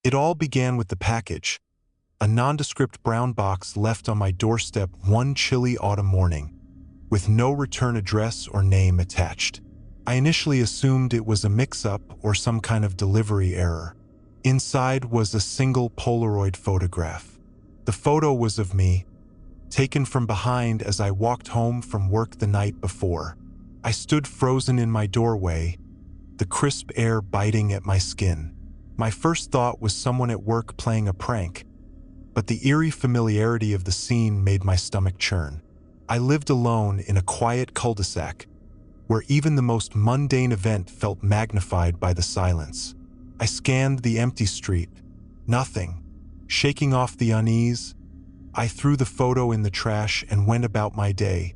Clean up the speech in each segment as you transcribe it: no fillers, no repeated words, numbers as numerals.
It all began with the package, a nondescript brown box left on my doorstep one chilly autumn morning, with no return address or name attached. I initially assumed it was a mix-up or some kind of delivery error. Inside was a single Polaroid photograph. The photo was of me, taken from behind as I walked home from work the night before. I stood frozen in my doorway, the crisp air biting at my skin. My first thought was someone at work playing a prank, but the eerie familiarity of the scene made my stomach churn. I lived alone in a quiet cul-de-sac, where even the most mundane event felt magnified by the silence. I scanned the empty street. Nothing. Shaking off the unease, I threw the photo in the trash and went about my day,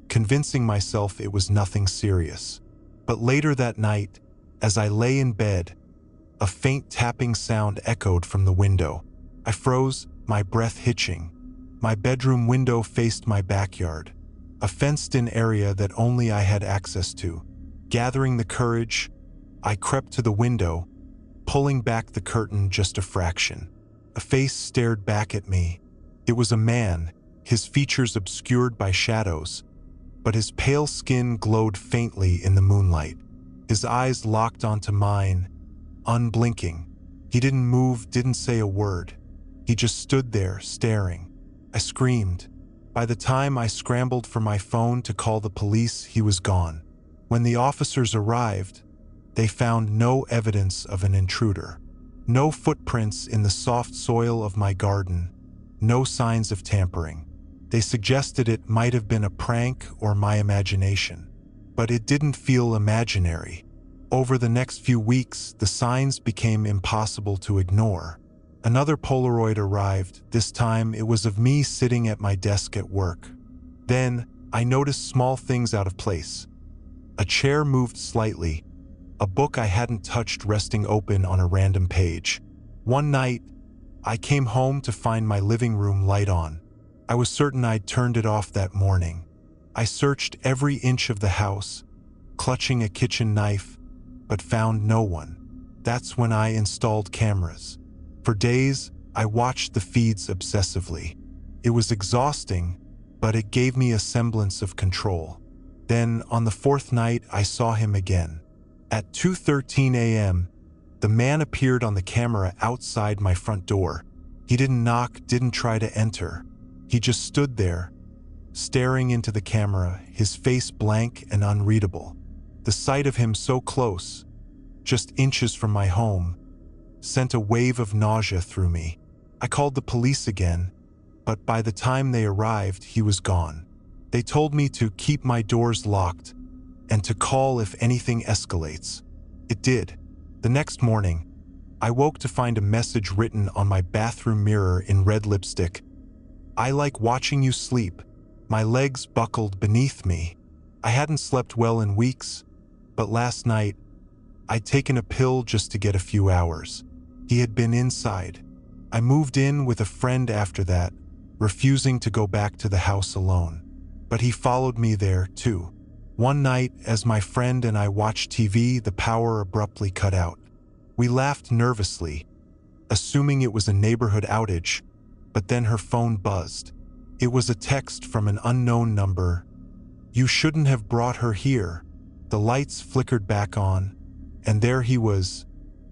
convincing myself it was nothing serious. But later that night, as I lay in bed, a faint tapping sound echoed from the window. I froze, my breath hitching. My bedroom window faced my backyard, a fenced-in area that only I had access to. Gathering the courage, I crept to the window, pulling back the curtain just a fraction. A face stared back at me. It was a man, his features obscured by shadows, but his pale skin glowed faintly in the moonlight. His eyes locked onto mine, unblinking. He didn't move, didn't say a word. He just stood there, staring. I screamed. By the time I scrambled for my phone to call the police, he was gone. When the officers arrived, they found no evidence of an intruder. No footprints in the soft soil of my garden, no signs of tampering. They suggested it might have been a prank or my imagination, but it didn't feel imaginary. Over the next few weeks, the signs became impossible to ignore. Another Polaroid arrived. This time it was of me sitting at my desk at work. Then I noticed small things out of place. A chair moved slightly, a book I hadn't touched resting open on a random page. One night, I came home to find my living room light on. I was certain I'd turned it off that morning. I searched every inch of the house, clutching a kitchen knife, but found no one. That's when I installed cameras. For days, I watched the feeds obsessively. It was exhausting, but it gave me a semblance of control. Then, on the fourth night, I saw him again. At 2:13 a.m., the man appeared on the camera outside my front door. He didn't knock, didn't try to enter. He just stood there, staring into the camera, his face blank and unreadable. The sight of him so close, just inches from my home, sent a wave of nausea through me. I called the police again, but by the time they arrived, he was gone. They told me to keep my doors locked and to call if anything escalates. It did. The next morning, I woke to find a message written on my bathroom mirror in red lipstick. "I like watching you sleep." My legs buckled beneath me. I hadn't slept well in weeks, but last night, I'd taken a pill just to get a few hours. He had been inside. I moved in with a friend after that, refusing to go back to the house alone. But he followed me there, too. One night, as my friend and I watched TV, the power abruptly cut out. We laughed nervously, assuming it was a neighborhood outage, but then her phone buzzed. It was a text from an unknown number. "You shouldn't have brought her here." The lights flickered back on, and there he was,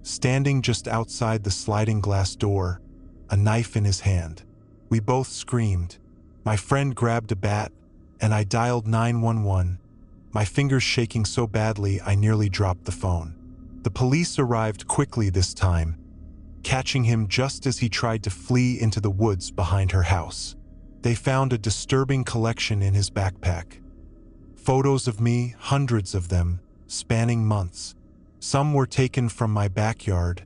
standing just outside the sliding glass door, a knife in his hand. We both screamed. My friend grabbed a bat, and I dialed 911, my fingers shaking so badly I nearly dropped the phone. The police arrived quickly this time, catching him just as he tried to flee into the woods behind her house. They found a disturbing collection in his backpack. Photos of me, hundreds of them, spanning months. Some were taken from my backyard,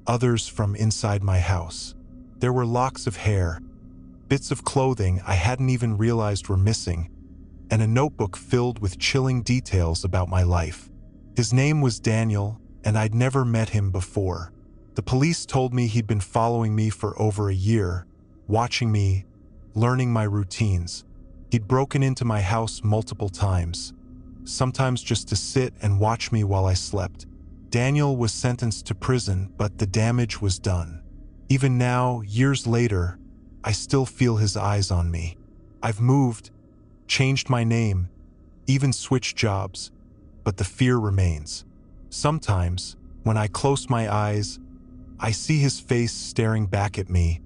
others from inside my house. There were locks of hair, bits of clothing I hadn't even realized were missing, and a notebook filled with chilling details about my life. His name was Daniel, and I'd never met him before. The police told me he'd been following me for over a year, watching me, learning my routines. He'd broken into my house multiple times, sometimes just to sit and watch me while I slept. Daniel was sentenced to prison, but the damage was done. Even now, years later, I still feel his eyes on me. I've moved, changed my name, even switched jobs, but the fear remains. Sometimes, when I close my eyes, I see his face staring back at me,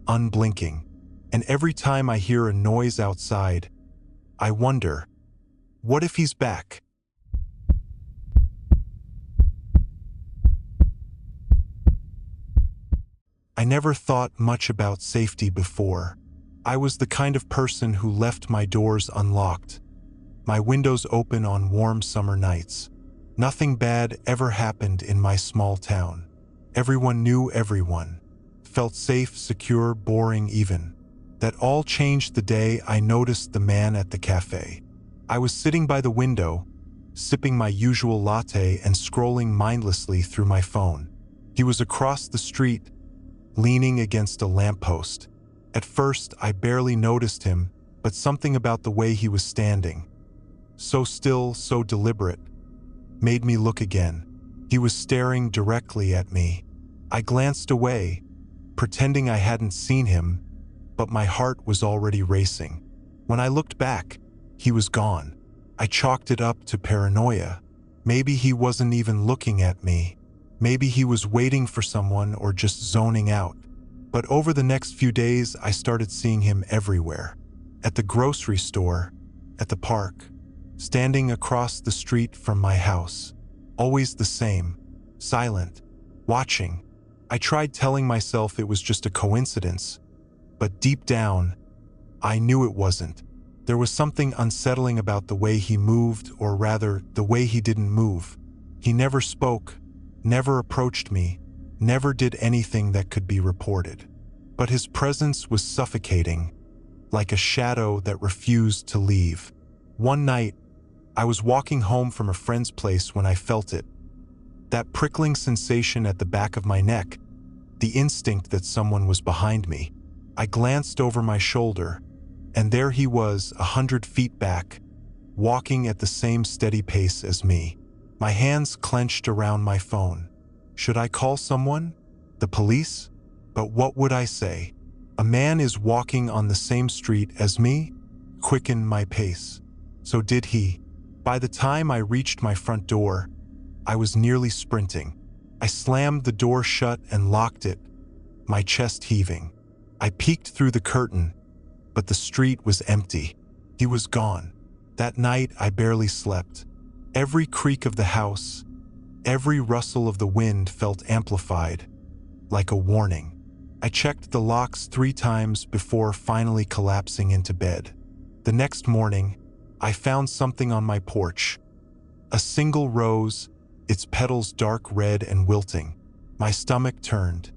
unblinking. And every time I hear a noise outside, I wonder, what if he's back? I never thought much about safety before. I was the kind of person who left my doors unlocked, my windows open on warm summer nights. Nothing bad ever happened in my small town. Everyone knew everyone, felt safe, secure, boring even. That all changed the day I noticed the man at the cafe. I was sitting by the window, sipping my usual latte and scrolling mindlessly through my phone. He was across the street, leaning against a lamppost. At first, I barely noticed him, but something about the way he was standing, so still, so deliberate, made me look again. He was staring directly at me. I glanced away, pretending I hadn't seen him, but my heart was already racing. When I looked back, he was gone. I chalked it up to paranoia. Maybe he wasn't even looking at me. Maybe he was waiting for someone or just zoning out. But over the next few days, I started seeing him everywhere. At the grocery store, at the park, standing across the street from my house. Always the same, silent, watching. I tried telling myself it was just a coincidence, but deep down, I knew it wasn't. There was something unsettling about the way he moved, or rather, the way he didn't move. He never spoke, never approached me, never did anything that could be reported. But his presence was suffocating, like a shadow that refused to leave. One night, I was walking home from a friend's place when I felt it. That prickling sensation at the back of my neck, the instinct that someone was behind me. I glanced over my shoulder, and there he was, 100 feet back, walking at the same steady pace as me. My hands clenched around my phone. Should I call someone? The police? But what would I say? A man is walking on the same street as me? Quicken my pace. So did he. By the time I reached my front door, I was nearly sprinting. I slammed the door shut and locked it, my chest heaving. I peeked through the curtain, but the street was empty. He was gone. That night, I barely slept. Every creak of the house, every rustle of the wind felt amplified, like a warning. I checked the locks 3 times before finally collapsing into bed. The next morning, I found something on my porch. A single rose, its petals dark red and wilting. My stomach turned.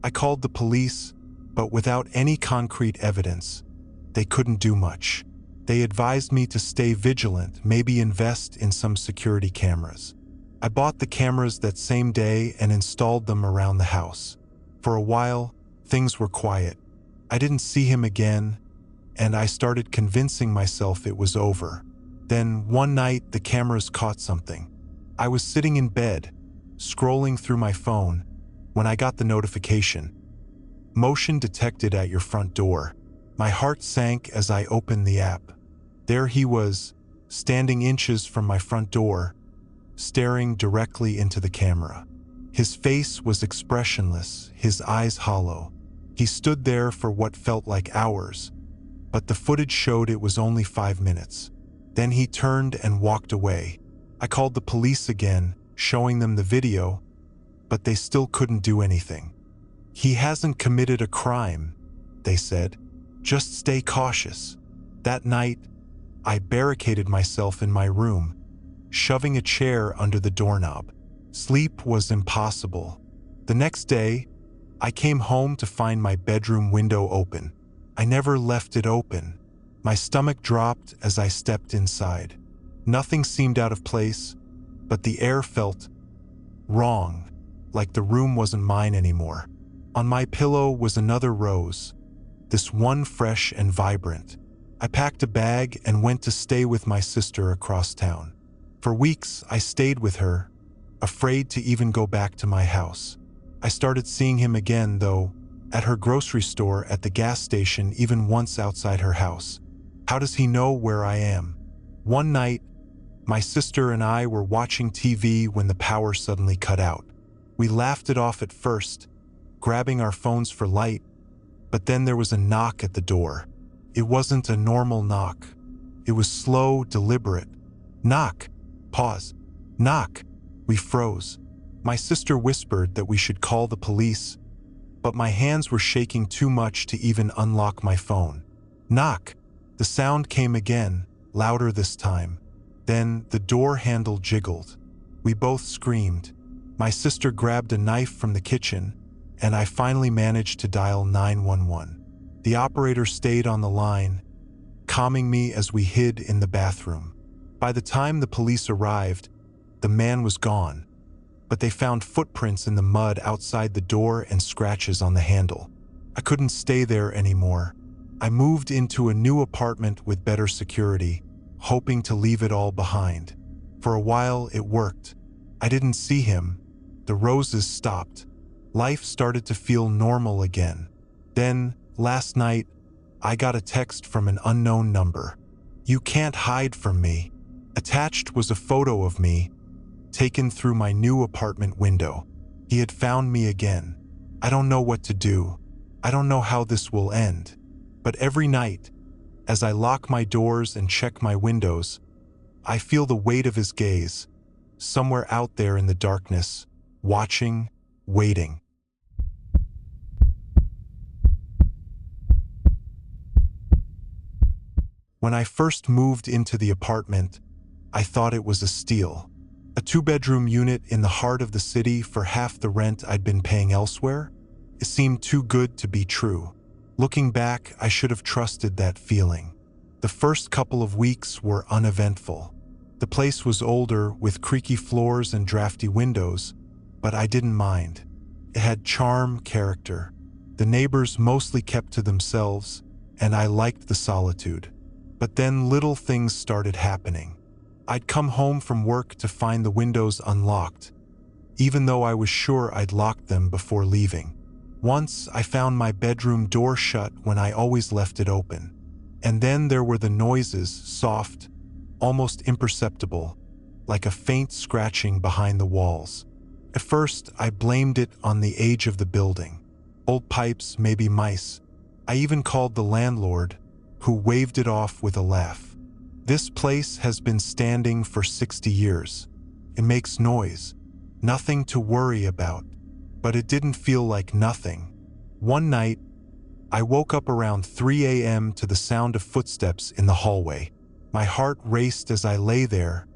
I called the police, but without any concrete evidence. They couldn't do much. They advised me to stay vigilant, maybe invest in some security cameras. I bought the cameras that same day and installed them around the house. For a while, things were quiet. I didn't see him again, and I started convincing myself it was over. Then one night, the cameras caught something. I was sitting in bed, scrolling through my phone, when I got the notification. Motion detected at your front door. My heart sank as I opened the app. There he was, standing inches from my front door, staring directly into the camera. His face was expressionless, his eyes hollow. He stood there for what felt like hours, but the footage showed it was only 5 minutes. Then he turned and walked away. I called the police again, showing them the video, but they still couldn't do anything. He hasn't committed a crime, they said. Just stay cautious. That night, I barricaded myself in my room, shoving a chair under the doorknob. Sleep was impossible. The next day, I came home to find my bedroom window open. I never left it open. My stomach dropped as I stepped inside. Nothing seemed out of place, but the air felt wrong, like the room wasn't mine anymore. On my pillow was another rose, this one fresh and vibrant. I packed a bag and went to stay with my sister across town. For weeks, I stayed with her, afraid to even go back to my house. I started seeing him again, though, at her grocery store, at the gas station, even once outside her house. How does he know where I am? One night, my sister and I were watching TV when the power suddenly cut out. We laughed it off at first, grabbing our phones for light, but then there was a knock at the door. It wasn't a normal knock. It was slow, deliberate. Knock. Pause. Knock. We froze. My sister whispered that we should call the police, but my hands were shaking too much to even unlock my phone. Knock. The sound came again, louder this time. Then the door handle jiggled. We both screamed. My sister grabbed a knife from the kitchen, and I finally managed to dial 911. The operator stayed on the line, calming me as we hid in the bathroom. By the time the police arrived, the man was gone, but they found footprints in the mud outside the door and scratches on the handle. I couldn't stay there anymore. I moved into a new apartment with better security, hoping to leave it all behind. For a while, it worked. I didn't see him. The roses stopped. Life started to feel normal again. Then, last night, I got a text from an unknown number. "You can't hide from me." Attached was a photo of me, taken through my new apartment window. He had found me again. I don't know what to do. I don't know how this will end. But every night, as I lock my doors and check my windows, I feel the weight of his gaze, somewhere out there in the darkness, watching, waiting. When I first moved into the apartment, I thought it was a steal. A 2-bedroom unit in the heart of the city for half the rent I'd been paying elsewhere? It seemed too good to be true. Looking back, I should have trusted that feeling. The first couple of weeks were uneventful. The place was older, with creaky floors and drafty windows, but I didn't mind. It had charm, character. The neighbors mostly kept to themselves, and I liked the solitude. But then little things started happening. I'd come home from work to find the windows unlocked, even though I was sure I'd locked them before leaving. Once, I found my bedroom door shut when I always left it open. And then there were the noises, soft, almost imperceptible, like a faint scratching behind the walls. At first, I blamed it on the age of the building. Old pipes, maybe mice. I even called the landlord, who waved it off with a laugh. This place has been standing for 60 years. It makes noise. Nothing to worry about. But it didn't feel like nothing. One night, I woke up around 3 a.m. to the sound of footsteps in the hallway. My heart raced as I lay there,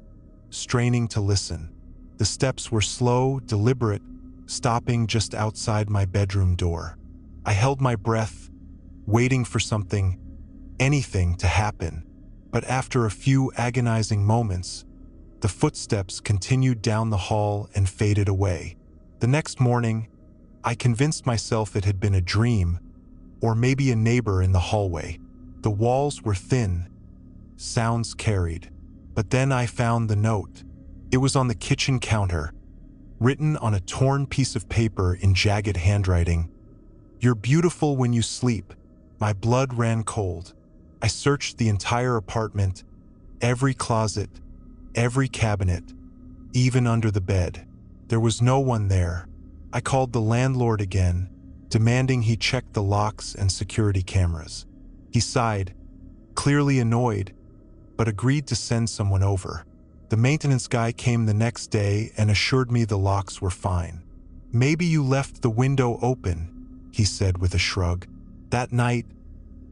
straining to listen. The steps were slow, deliberate, stopping just outside my bedroom door. I held my breath, waiting for something, anything to happen. But after a few agonizing moments, the footsteps continued down the hall and faded away. The next morning, I convinced myself it had been a dream, or maybe a neighbor in the hallway. The walls were thin, sounds carried. But then I found the note. It was on the kitchen counter, written on a torn piece of paper in jagged handwriting. "You're beautiful when you sleep." My blood ran cold. I searched the entire apartment, every closet, every cabinet, even under the bed. There was no one there. I called the landlord again, demanding he check the locks and security cameras. He sighed, clearly annoyed, but agreed to send someone over. The maintenance guy came the next day and assured me the locks were fine. "Maybe you left the window open," he said with a shrug. That night,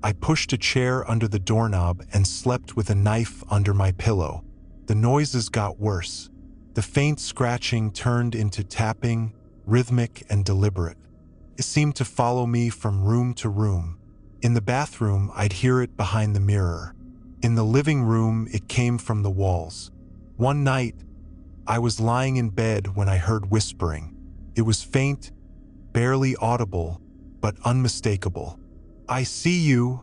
I pushed a chair under the doorknob and slept with a knife under my pillow. The noises got worse. The faint scratching turned into tapping, rhythmic and deliberate. It seemed to follow me from room to room. In the bathroom, I'd hear it behind the mirror. In the living room, it came from the walls. One night, I was lying in bed when I heard whispering. It was faint, barely audible, but unmistakable. "I see you."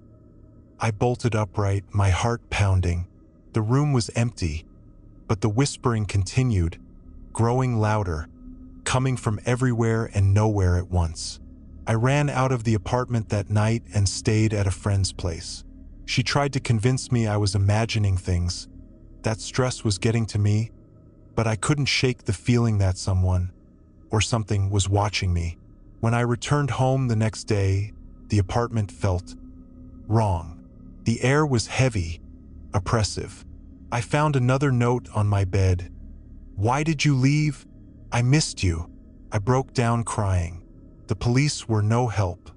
I bolted upright, my heart pounding. The room was empty, but the whispering continued, growing louder, coming from everywhere and nowhere at once. I ran out of the apartment that night and stayed at a friend's place. She tried to convince me I was imagining things, that stress was getting to me, but I couldn't shake the feeling that someone or something was watching me. When I returned home the next day, the apartment felt wrong. The air was heavy, oppressive. I found another note on my bed. "Why did you leave? I missed you." I broke down crying. The police were no help.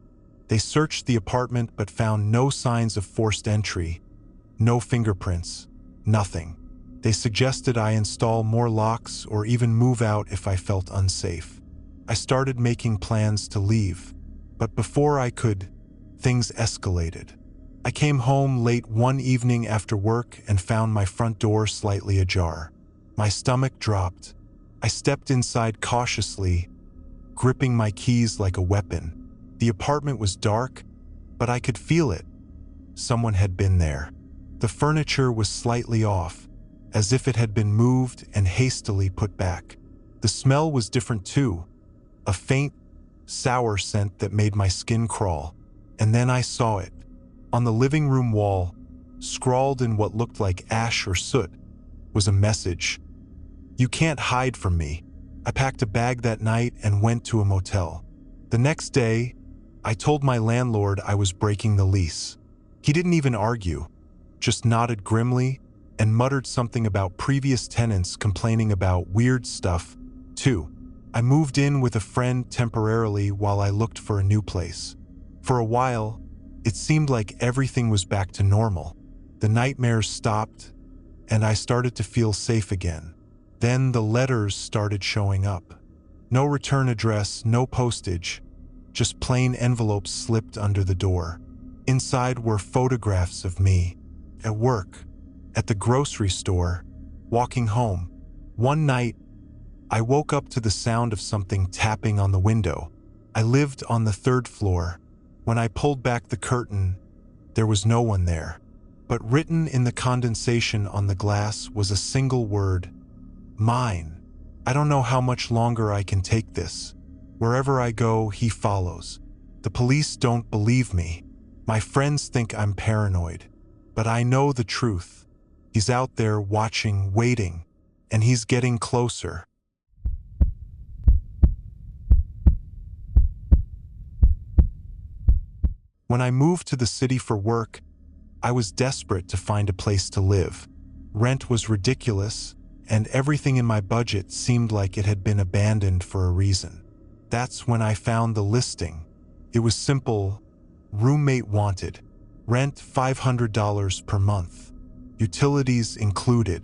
They searched the apartment but found no signs of forced entry, no fingerprints, nothing. They suggested I install more locks or even move out if I felt unsafe. I started making plans to leave, but before I could, things escalated. I came home late one evening after work and found my front door slightly ajar. My stomach dropped. I stepped inside cautiously, gripping my keys like a weapon. The apartment was dark, but I could feel it. Someone had been there. The furniture was slightly off, as if it had been moved and hastily put back. The smell was different too, a faint, sour scent that made my skin crawl. And then I saw it. On the living room wall, scrawled in what looked like ash or soot, was a message. "You can't hide from me." I packed a bag that night and went to a motel. The next day, I told my landlord I was breaking the lease. He didn't even argue, just nodded grimly and muttered something about previous tenants complaining about weird stuff, too. I moved in with a friend temporarily while I looked for a new place. For a while, it seemed like everything was back to normal. The nightmares stopped, and I started to feel safe again. Then the letters started showing up. No return address, no postage, just plain envelopes slipped under the door. Inside were photographs of me, at work, at the grocery store, walking home. One night, I woke up to the sound of something tapping on the window. I lived on the third floor. When I pulled back the curtain, there was no one there. But written in the condensation on the glass was a single word: mine. I don't know how much longer I can take this. Wherever I go, he follows. The police don't believe me. My friends think I'm paranoid. But I know the truth. He's out there watching, waiting, and he's getting closer. When I moved to the city for work, I was desperate to find a place to live. Rent was ridiculous, and everything in my budget seemed like it had been abandoned for a reason. That's when I found the listing. It was simple: roommate wanted, rent $500 per month, utilities included,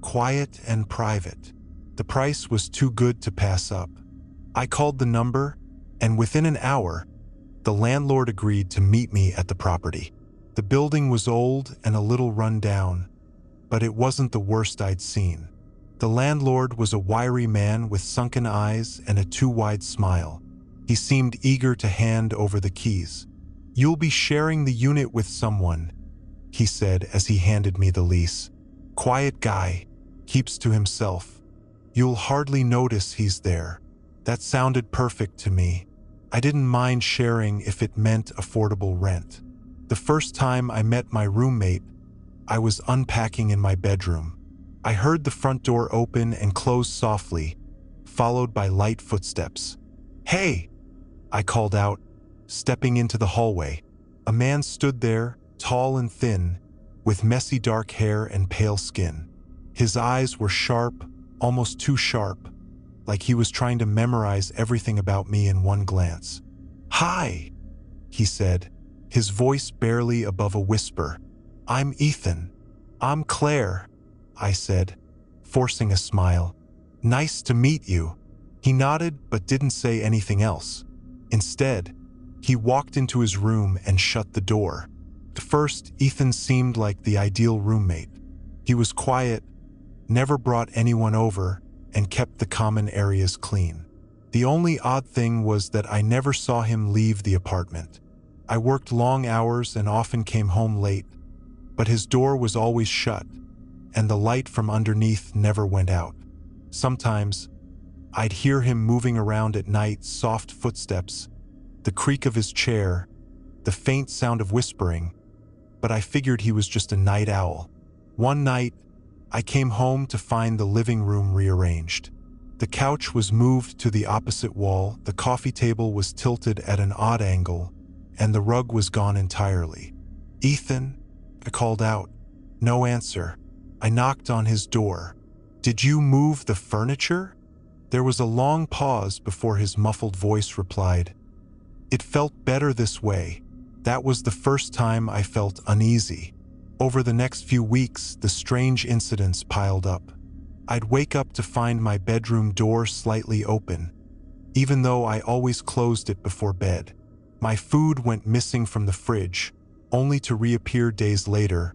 quiet and private. The price was too good to pass up. I called the number, and within an hour, the landlord agreed to meet me at the property. The building was old and a little run down, but it wasn't the worst I'd seen. The landlord was a wiry man with sunken eyes and a too-wide smile. He seemed eager to hand over the keys. "You'll be sharing the unit with someone," he said as he handed me the lease. "Quiet guy, keeps to himself. You'll hardly notice he's there." That sounded perfect to me. I didn't mind sharing if it meant affordable rent. The first time I met my roommate, I was unpacking in my bedroom. I heard the front door open and close softly, followed by light footsteps. "Hey!" I called out, stepping into the hallway. A man stood there, tall and thin, with messy dark hair and pale skin. His eyes were sharp, almost too sharp, like he was trying to memorize everything about me in one glance. "Hi," he said, his voice barely above a whisper. "I'm Ethan." "I'm Claire," I said, forcing a smile. "Nice to meet you." He nodded but didn't say anything else. Instead, he walked into his room and shut the door. At first, Ethan seemed like the ideal roommate. He was quiet, never brought anyone over, and kept the common areas clean. The only odd thing was that I never saw him leave the apartment. I worked long hours and often came home late, but his door was always shut, and the light from underneath never went out. Sometimes, I'd hear him moving around at night, soft footsteps, the creak of his chair, the faint sound of whispering, but I figured he was just a night owl. One night, I came home to find the living room rearranged. The couch was moved to the opposite wall, the coffee table was tilted at an odd angle, and the rug was gone entirely. "Ethan?" I called out. No answer. I knocked on his door. "Did you move the furniture?" There was a long pause before his muffled voice replied, "It felt better this way." That was the first time I felt uneasy. Over the next few weeks, the strange incidents piled up. I'd wake up to find my bedroom door slightly open, even though I always closed it before bed. My food went missing from the fridge, only to reappear days later,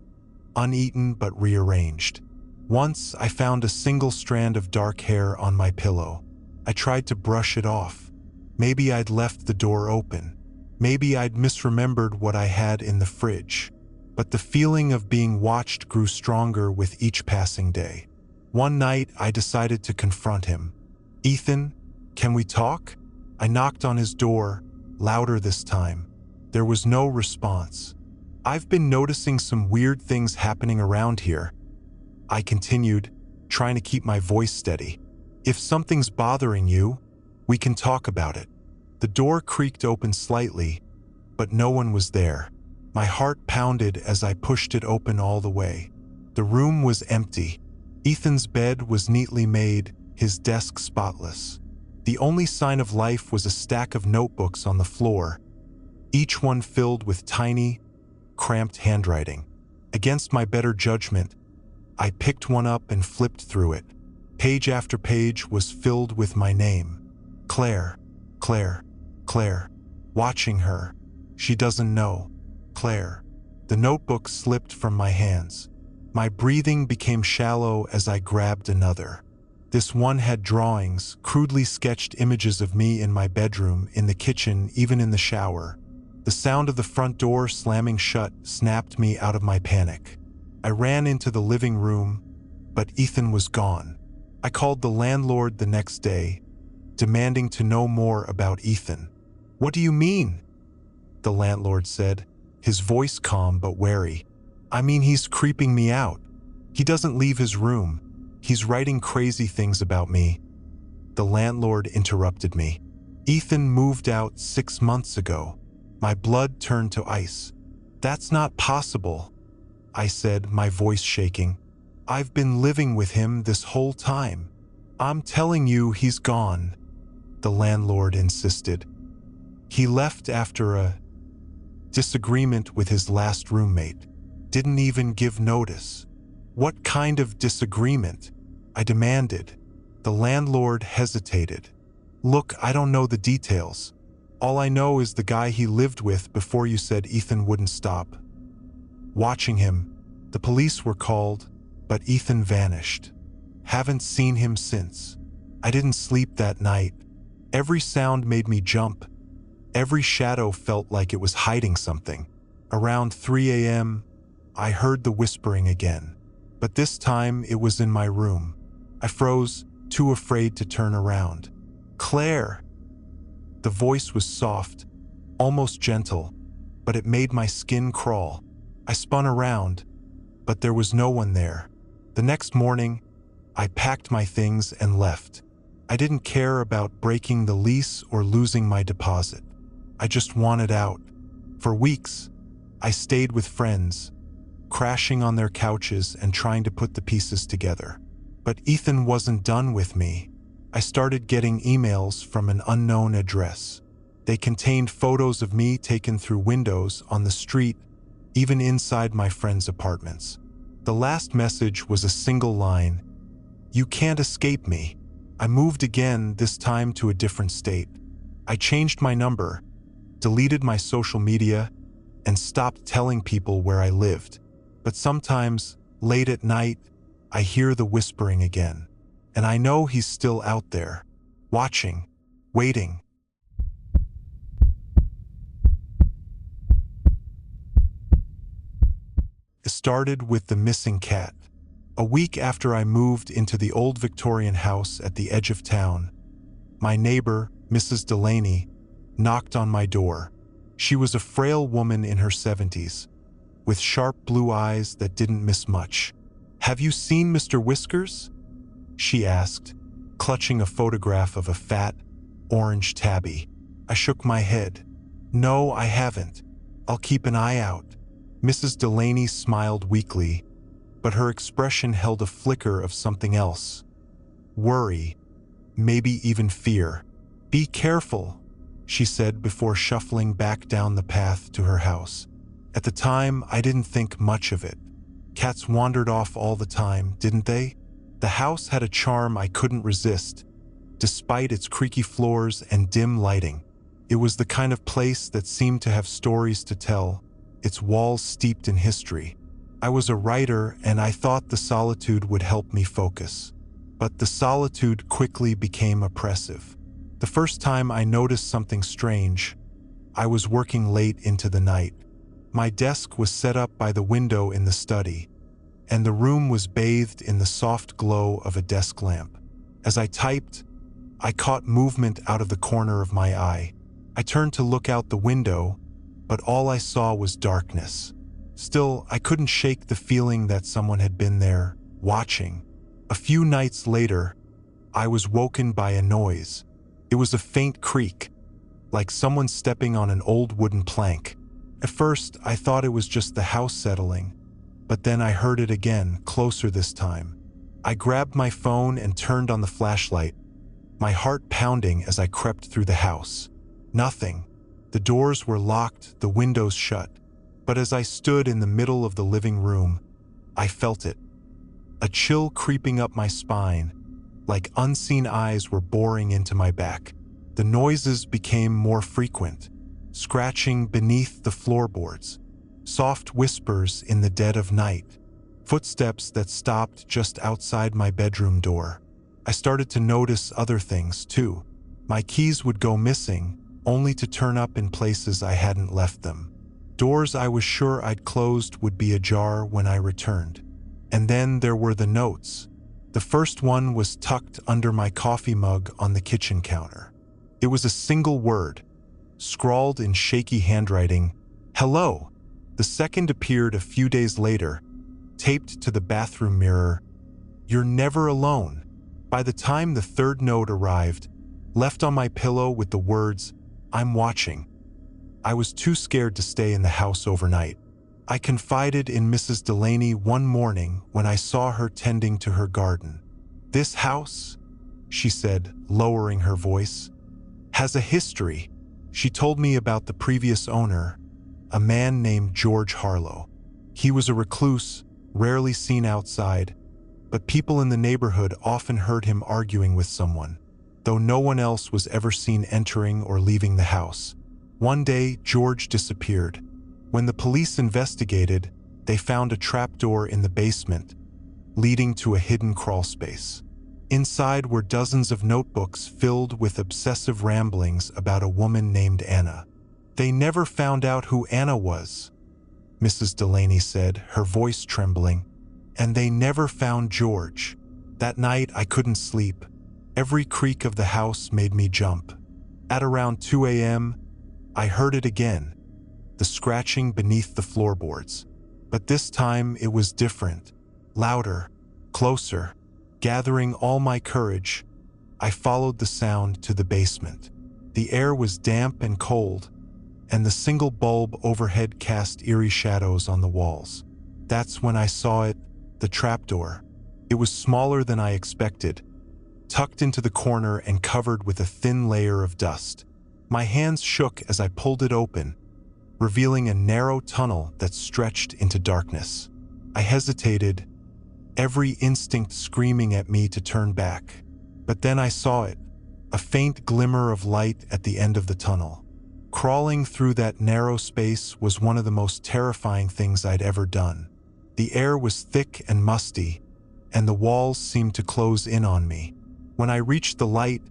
uneaten but rearranged. Once, I found a single strand of dark hair on my pillow. I tried to brush it off. Maybe I'd left the door open. Maybe I'd misremembered what I had in the fridge. But the feeling of being watched grew stronger with each passing day. One night, I decided to confront him. "Ethan, can we talk?" I knocked on his door, louder this time. There was no response. "I've been noticing some weird things happening around here," I continued, trying to keep my voice steady. "If something's bothering you, we can talk about it." The door creaked open slightly, but no one was there. My heart pounded as I pushed it open all the way. The room was empty. Ethan's bed was neatly made, his desk spotless. The only sign of life was a stack of notebooks on the floor, each one filled with tiny, cramped handwriting. Against my better judgment, I picked one up and flipped through it. Page after page was filled with my name. Claire, Claire, Claire. Watching her. She doesn't know. Claire. The notebook slipped from my hands. My breathing became shallow as I grabbed another. This one had drawings, crudely sketched images of me in my bedroom, in the kitchen, even in the shower. The sound of the front door slamming shut snapped me out of my panic. I ran into the living room, but Ethan was gone. I called the landlord the next day, demanding to know more about Ethan. "What do you mean?" the landlord said, his voice calm but wary. "I mean, he's creeping me out. He doesn't leave his room. He's writing crazy things about me." The landlord interrupted me. "Ethan moved out 6 months ago." My blood turned to ice. "That's not possible," I said, my voice shaking. "I've been living with him this whole time. I'm telling you, he's gone," the landlord insisted. "He left after a disagreement with his last roommate. Didn't even give notice." "What kind of disagreement?" I demanded. The landlord hesitated. "Look, I don't know the details. All I know is the guy he lived with before you said Ethan wouldn't stop watching him. The police were called, but Ethan vanished. Haven't seen him since. I didn't sleep that night. Every sound made me jump. Every shadow felt like it was hiding something. Around 3 a.m., I heard the whispering again, but this time it was in my room. I froze, too afraid to turn around. "Claire!" The voice was soft, almost gentle, but it made my skin crawl. I spun around, but there was no one there. The next morning, I packed my things and left. I didn't care about breaking the lease or losing my deposit. I just wanted out. For weeks, I stayed with friends, crashing on their couches and trying to put the pieces together. But Ethan wasn't done with me. I started getting emails from an unknown address. They contained photos of me taken through windows, on the street, even inside my friends' apartments. The last message was a single line: "You can't escape me." I moved again, this time to a different state. I changed my number, deleted my social media, and stopped telling people where I lived. But sometimes, late at night, I hear the whispering again. And I know he's still out there, watching, waiting. It started with the missing cat. A week after I moved into the old Victorian house at the edge of town, my neighbor, Mrs. Delaney, knocked on my door. She was a frail woman in her 70s, with sharp blue eyes that didn't miss much. "Have you seen Mr. Whiskers?" she asked, clutching a photograph of a fat, orange tabby. I shook my head. "No, I haven't. I'll keep an eye out." Mrs. Delaney smiled weakly, but her expression held a flicker of something else. Worry, maybe even fear. "Be careful," she said before shuffling back down the path to her house. At the time, I didn't think much of it. Cats wandered off all the time, didn't they? The house had a charm I couldn't resist, despite its creaky floors and dim lighting. It was the kind of place that seemed to have stories to tell, its walls steeped in history. I was a writer, and I thought the solitude would help me focus. But the solitude quickly became oppressive. The first time I noticed something strange, I was working late into the night. My desk was set up by the window in the study, and the room was bathed in the soft glow of a desk lamp. As I typed, I caught movement out of the corner of my eye. I turned to look out the window, but all I saw was darkness. Still, I couldn't shake the feeling that someone had been there, watching. A few nights later, I was woken by a noise. It was a faint creak, like someone stepping on an old wooden plank. At first, I thought it was just the house settling, but then I heard it again, closer this time. I grabbed my phone and turned on the flashlight, my heart pounding as I crept through the house. Nothing. The doors were locked, the windows shut. But as I stood in the middle of the living room, I felt it. A chill creeping up my spine, like unseen eyes were boring into my back. The noises became more frequent, scratching beneath the floorboards, soft whispers in the dead of night, footsteps that stopped just outside my bedroom door. I started to notice other things too. My keys would go missing, only to turn up in places I hadn't left them. Doors I was sure I'd closed would be ajar when I returned. And then there were the notes. The first one was tucked under my coffee mug on the kitchen counter. It was a single word, scrawled in shaky handwriting, "Hello." The second appeared a few days later, taped to the bathroom mirror, "You're never alone." By the time the third note arrived, left on my pillow with the words, "I'm watching," I was too scared to stay in the house overnight. I confided in Mrs. Delaney one morning when I saw her tending to her garden. "This house," she said, lowering her voice, "has a history." She told me about the previous owner, a man named George Harlow. He was a recluse, rarely seen outside, but people in the neighborhood often heard him arguing with someone, though no one else was ever seen entering or leaving the house. One day, George disappeared. When the police investigated, they found a trapdoor in the basement, leading to a hidden crawlspace. Inside were dozens of notebooks filled with obsessive ramblings about a woman named Anna. "They never found out who Anna was," Mrs. Delaney said, her voice trembling. "And they never found George." That night, I couldn't sleep. Every creak of the house made me jump. At around 2 a.m., I heard it again, the scratching beneath the floorboards. But this time it was different, louder, closer. Gathering all my courage, I followed the sound to the basement. The air was damp and cold, and the single bulb overhead cast eerie shadows on the walls. That's when I saw it, the trapdoor. It was smaller than I expected, tucked into the corner and covered with a thin layer of dust. My hands shook as I pulled it open, revealing a narrow tunnel that stretched into darkness. I hesitated, every instinct screaming at me to turn back. But then I saw it, a faint glimmer of light at the end of the tunnel. Crawling through that narrow space was one of the most terrifying things I'd ever done. The air was thick and musty, and the walls seemed to close in on me. When I reached the light,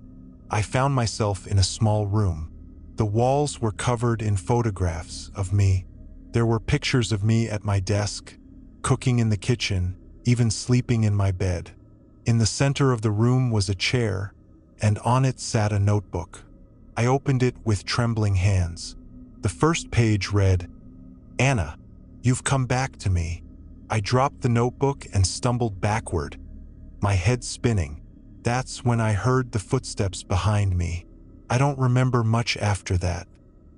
I found myself in a small room. The walls were covered in photographs of me. There were pictures of me at my desk, cooking in the kitchen, even sleeping in my bed. In the center of the room was a chair, and on it sat a notebook. I opened it with trembling hands. The first page read, "Anna, you've come back to me." I dropped the notebook and stumbled backward, my head spinning. That's when I heard the footsteps behind me. I don't remember much after that.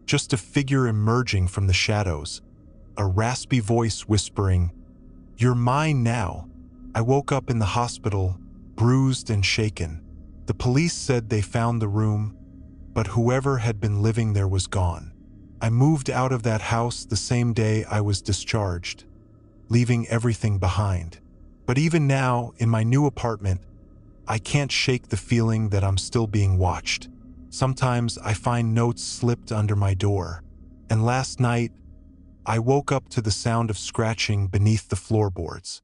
Just a figure emerging from the shadows, a raspy voice whispering, "You're mine now." I woke up in the hospital, bruised and shaken. The police said they found the room, but whoever had been living there was gone. I moved out of that house the same day I was discharged, leaving everything behind. But even now, in my new apartment, I can't shake the feeling that I'm still being watched. Sometimes I find notes slipped under my door, and last night, I woke up to the sound of scratching beneath the floorboards.